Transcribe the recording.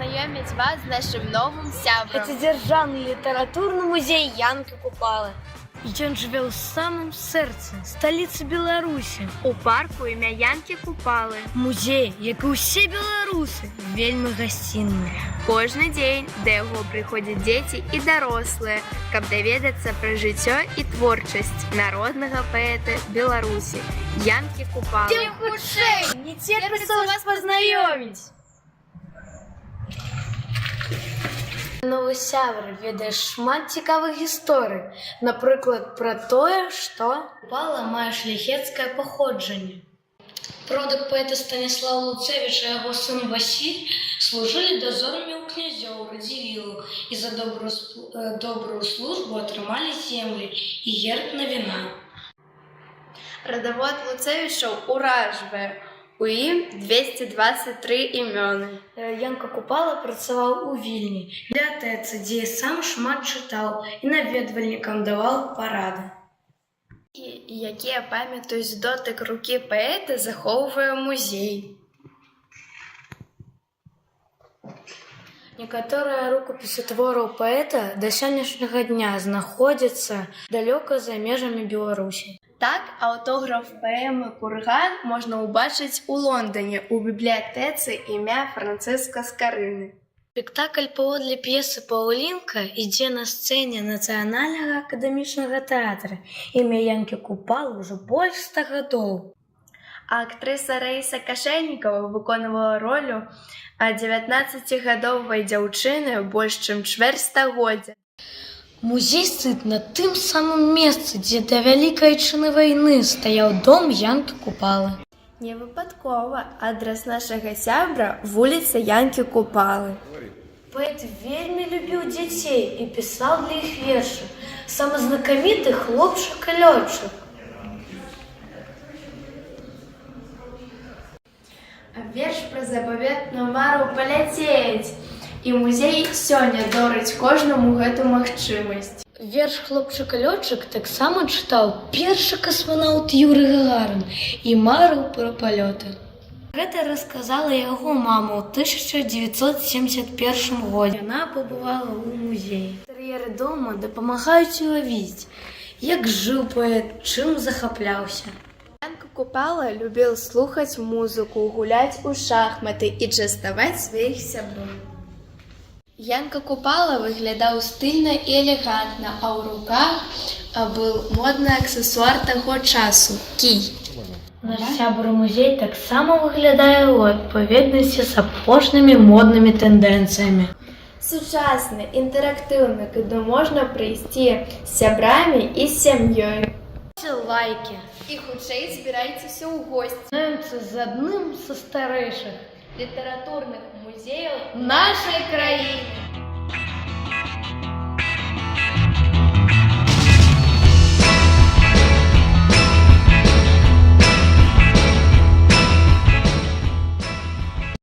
познайомить вас з нашим новим сябром. Это Державный литературный музей Янки Купалы. Ён жыве ў самым сэрцы сталіцы Беларусі. У парку імя Янкі Купалы. Музей, як і ўсе беларусы, вельмі гасцінны. Кожны дзень да яго прыходзяць дзеці і дарослыя, каб даведацца пра жыццё і творчасць народнага паэта Беларусі Янкі Купалы. Тем хутчэй, не церпіцца вас пазнаёміць. Новы сябр ведае шмат цікавых гісторый, напрыклад, пра тое, што Купала мае шляхецкае паходжанне. Продак паэта Станіслава Луцевіча і яго сын Васіль служылі дазорамі ў князёў Радзівілаў і за добрую службу атрымалі землі і герб на віна. Радавод Луцевічаў уражвае. У ім 223 імёны. Янка Купала працаваў у Вільні, бібліятэцы, дзе сам шмат чытаў і наведвальнікам даваў парады. Якія памятаюць дотык рукі паэта, захоўвае музей. Некаторыя рукапісы твораў паэта да сённяшняга дня знаходзяцца далёка за межамі Беларусі. Так, аўтограф паэмы «Курган» можна ўбачыць у Лондоне ў бібліятэцы імя Францыска Скарыны. Спектакль паводле п'есы «Паўлінка» ідзе на сцэне Нацыянальнага акадэмічнага тэатра імя Янкі Купалы ўжо больш 100 гадоў. А актрыса Раіса Кашэльнікава выконвала ролю 19гадовай дзяўчыны больш чым чвэрць стагоддзя. Музей стаіць на тым самым месцы, дзе да Вялікай Айчыннай вайны стаяў дом Янкі Купалы. Не выпадкова адрас нашага сябра вуліца Янкі Купалы. Паэт вельмі любіў дзяцей і пісаў для іх вершы. Самы знакаміты хлопчык і лётчык. А верш пра запаветную мару паляцець. І музей сёння дорыць кожнаму гэту магчымасць. Верш «Хлопчык-лётчык» таксама чытаў першы касманаўт Юрый Гагарин і марыў пра палёты. Гэта расказала яго мама ў 1971 годзе. Яна пабывала ў музеі. Інтэр'еры дома дапамагаюць улавіць, як жыў паэт, чым захапляўся. Янка Купала любіў слухаць музыку, гуляць у шахматы і частаваць сваіх сяброў. Янка Купала выглядаў стыльна і элегантна, а ў руках быў модны аксесуар таго часу – кій. Наш сябр музей таксама выглядае ў адпаведнасці з апошнімі моднымі тэндэнцыямі. Сучасны, інтэрактыўны, куды можна прыйсці з сябрамі і з сям'ёй. Лайкі. І хутчэй збірайцеся ў госці. Знаёмся з адным са старэйшых літаратурных музеяў нашай краіны.